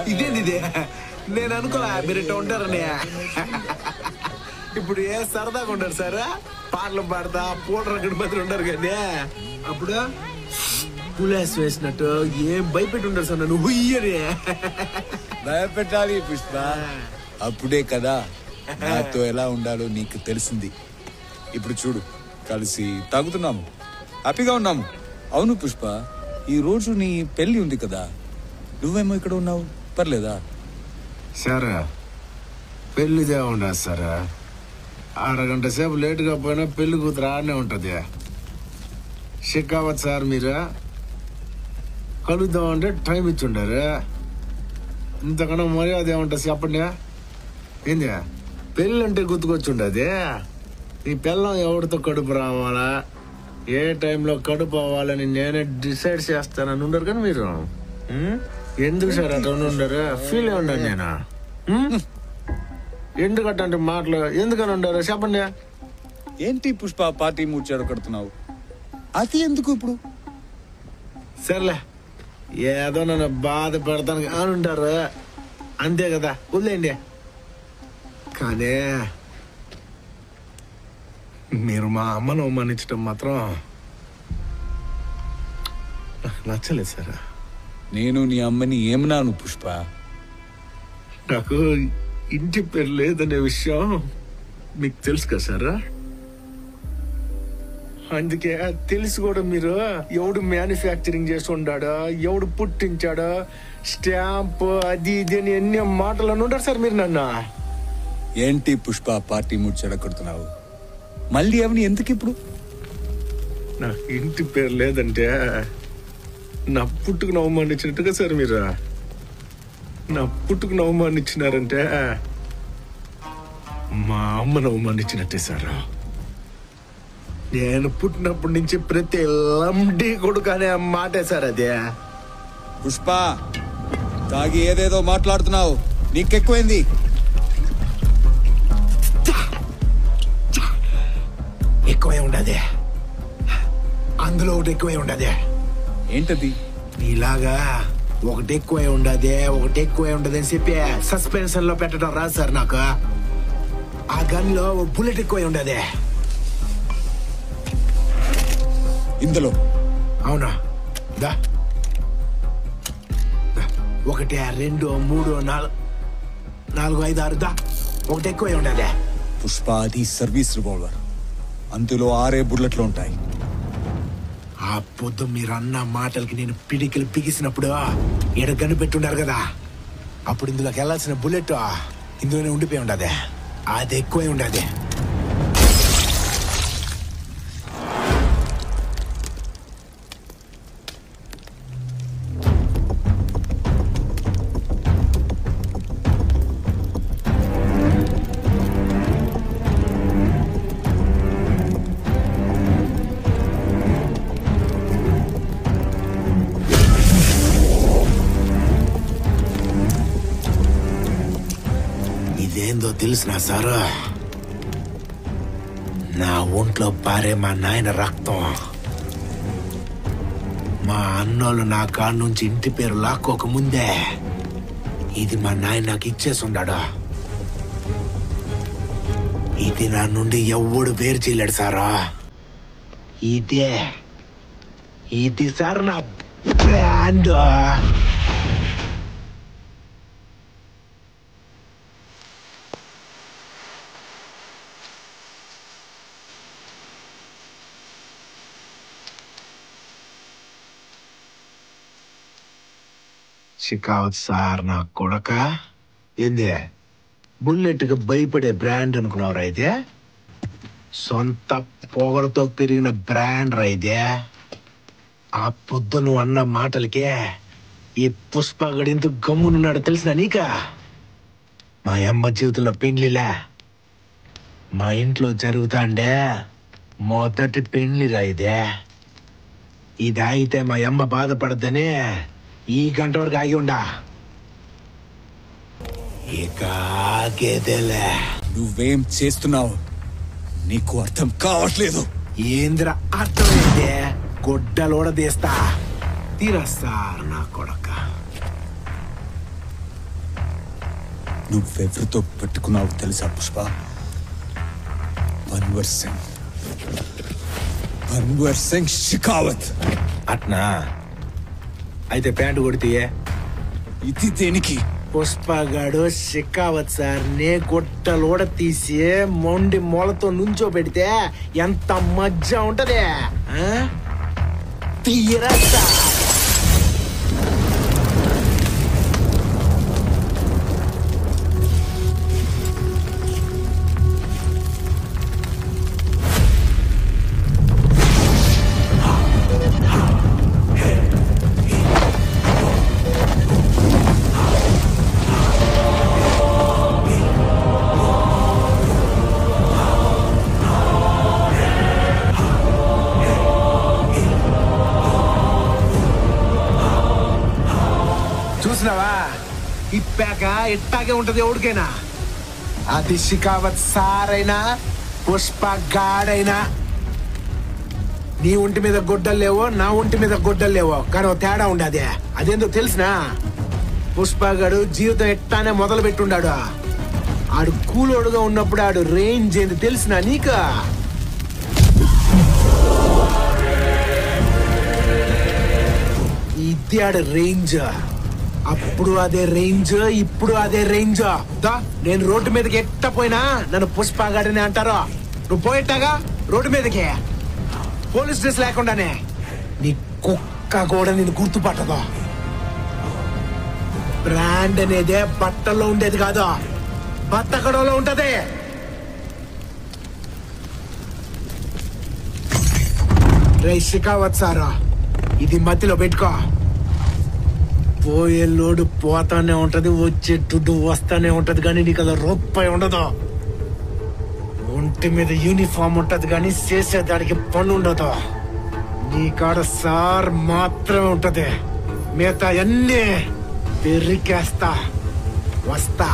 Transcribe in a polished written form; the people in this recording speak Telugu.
ఇదేంది ఇదే నేను అనుకోలే మీరు ఇట్లా ఉంటారని ఇప్పుడు ఏ సరదాగా ఉంటారు సార్ పాటలు పాడతా పూటలు గణపతులు ఉంటారు కానీ అప్పుడు పులేస్ వేసినట్టు ఏం భయపెట్టి ఉంటారు సార్ నన్ను హుయ్యని భయపెట్టాలి పుష్ప అప్పుడే కదా నాతో ఎలా ఉండాలో నీకు తెలిసింది ఇప్పుడు చూడు కలిసి తాగుతున్నాము హ్యాపీగా ఉన్నాము అవును పుష్ప ఈ రోజు నీ పెళ్లి ఉంది కదా నువ్వేమో ఇక్కడ ఉన్నావు పర్లేదా సార్ పెళ్లిదే ఉండదు సార్ అరగంట సేపు లేటుగా పోయినా పెళ్లి కూతురు ఆడనే ఉంటుంది షికావత్ సార్ మీరు కలుద్దామంటే టైం ఇచ్చిండారు ఇంతకన్నా మర్యాద ఏముంటుంది చెప్పండి ఏంది పెళ్ళి అంటే గుర్తుకొచ్చి ఉండదు ఈ పిల్లం ఎవరితో కడుపు రావాలా ఏ టైంలో కడుపు అవ్వాలని నేనే డిసైడ్ చేస్తానని ఉండరు కానీ మీరు ఎందుకు సార్ అట్లా ఉండరు ఫీల్ అయి ఉండను నేను ఎందుకంటే మాటలు ఎందుకని ఉండరు చెప్పండి ఏంటి పుష్ప పార్టీ మూర్చాడు కడుతున్నావు అది ఎందుకు ఇప్పుడు సర్లే ఏదో నన్ను బాధ పెడతాను అని ఉంటారు అంతే కదా వదిలేండి కానీ మీరు మా అమ్మను అవమానించడం మాత్రం నచ్చలేదు సార్ నేను నీ అమ్మని ఏమన్నాను పుష్ప నాకు ఇంటి పేరు లేదనే విషయం మీకు తెలుసు కదా సార్ అందుకే తెలిసి కూడా మీరు ఎవడు మ్యానుఫ్యాక్చరింగ్ చేసి ఉండాడో ఎవడు పుట్టించాడో స్టాంప్ అది ఇది అని ఎన్ని మాటలు అని ఉంటారు సార్ మీరు నన్ను ఏంటి పుష్ప పార్టీ మూర్చాడు కడుతున్నావు మళ్ళీ అవని ఎందుకు ఇప్పుడు నాకు ఇంటి పేరు లేదంటే నా పుట్టుకుని అవమానించినట్టుగా సార్ మీరు నా పుట్టుకుని అవమానించినారంటే మా అమ్మను అవమానించినట్టే సార్ నేను పుట్టినప్పటి నుంచి ప్రతి లండి కొడుకు అనే మాటే సార్ అదే పుష్ప తాగి ఏదేదో మాట్లాడుతున్నావు నీకెక్కువైంది ఎక్కువే ఉండదే అందులో ఒకటి ఎక్కువే ఉండదే ఏంటది ఇలాగా ఒకటి ఎక్కువే ఉండదే ఒకటి ఎక్కువే ఉండదు అని చెప్పి సస్పెన్షన్ లో పెట్టడం రాదు సార్ నాకు ఆ గన్ లో బుల్లెట్ ఎక్కువే ఉండదే ఇందులో అవునా దా 1 2 3 4 4 5 6 దా ఒకటి ఎక్కువే ఉండదే పుష్ప అది సర్వీస్ రివాల్వర్ అందులో 6 బుల్లెట్లు ఉంటాయి ఆ పొద్దు మీరు అన్న మాటలకి నేను పిడికిలు బిగిసినప్పుడు ఈడ కనిపెట్టున్నారు కదా అప్పుడు ఇందులోకి వెళ్ళాల్సిన బుల్లెట్ ఇందులోనే ఉండిపోయి ఉండదే అది ఎక్కువే ఉండదే ఇదేందో తెలిసిన సారు నా ఒంట్లో పారే మా నాయన రక్తం మా అన్నోళ్ళు నా కాడ నుంచి ఇంటి పేరు లాక్కోక ముందే ఇది మా నాయన నాకు ఇచ్చేసి ఉన్నాడు ఇది నా నుండి ఎవడు వేరు చేయలేడు సారా ఇది సార్ నా బ్రాండ్ షికావత్ సార్ నా కొడక ఏంది బుల్లెట్కి భయపడే బ్రాండ్ అనుకున్నావురా అయితే సొంత పొగలతో పెరిగిన బ్రాండ్ రా ఇదే ఆ పొద్దు నువ్వు అన్న మాటలకే ఈ పుష్ప గడింత గమ్మునున్నాడు తెలిసిన నీక మా అమ్మ జీవితంలో పెండ్లిలా మా ఇంట్లో జరుగుతాండే మొదటి పెండ్లిరా ఇదే ఇది ఆగితే మా అమ్మ బాధపడద్దని ఈ గంట వరకు ఆగి ఉండా ఇక ఆగేదేలే నువ్వేం చేస్తున్నావు నీకు అర్థం కావట్లేదు ఏంద్ర అర్థమైందే గొడ్డలోడ తీస్తా. తీరా సార్ నా కొడక. నువ్వెవరితో పెట్టుకున్నావు తెలుసా పుష్ప? పన్వర్ సింగ్ షికావత్. అట్నా? అయితే ప్యాంటు కొడితే ఇది దేనికి? పుష్పగాడు షికావత్ సార్ నే గొడ్డలోడ తీసి మొండి మొలతో నుంచో పెడితే ఎంత మజ్జా ఉంటది. తీరా సార్. చూసినావా? ఇప్పాక ఇట్టాగే ఉంటది ఎవరికైనా. అది షికావత్ సార్ అయినా పుష్ప గాడైనా. నీ ఒంటి మీద గొడ్డలు లేవో, నా ఒంటి మీద గొడ్డలు లేవో, కానీ తేడా ఉండదే. అదేందో తెలిసినా? పుష్పగాడు జీవితం ఎట్టానే మొదలు పెట్టుండాడు. ఆడు కూలోడుగా ఉన్నప్పుడు ఆడు రేంజ్ ఏంది తెలిసినా నీకు? ఇది ఆడు రేంజ్. అప్పుడు అదే రేంజ్, ఇప్పుడు అదే రేంజ్. నేను రోడ్డు మీదకి ఎట్టపోయినా నన్ను పుష్పగాడని అంటారు. నువ్వు పోయేట్టాగా రోడ్డు మీదకి పోలీస్ డ్రెస్ లేకుండానే. నీ కుక్క కూడా నేను గుర్తుపట్టదు. బ్రాండ్ అనేదే బట్టల్లో ఉండేది కాదు, బత్తకడంలో ఉంటది. రే షికావత్ సారా, ఇది మధ్యలో పెట్టుకో. పోయే లోడు పోతానే ఉంటది, వచ్చే దుడ్డు వస్తానే ఉంటది, కానీ నీకు అది రూపాయి ఉండదు. ఒంటి మీద యూనిఫామ్ ఉంటది కానీ చేసేదానికి పని ఉండదు. నీ కాడ సార్ మాత్రమే ఉంటది, మిగతా అన్నీ పెరికేస్తా. వస్తా.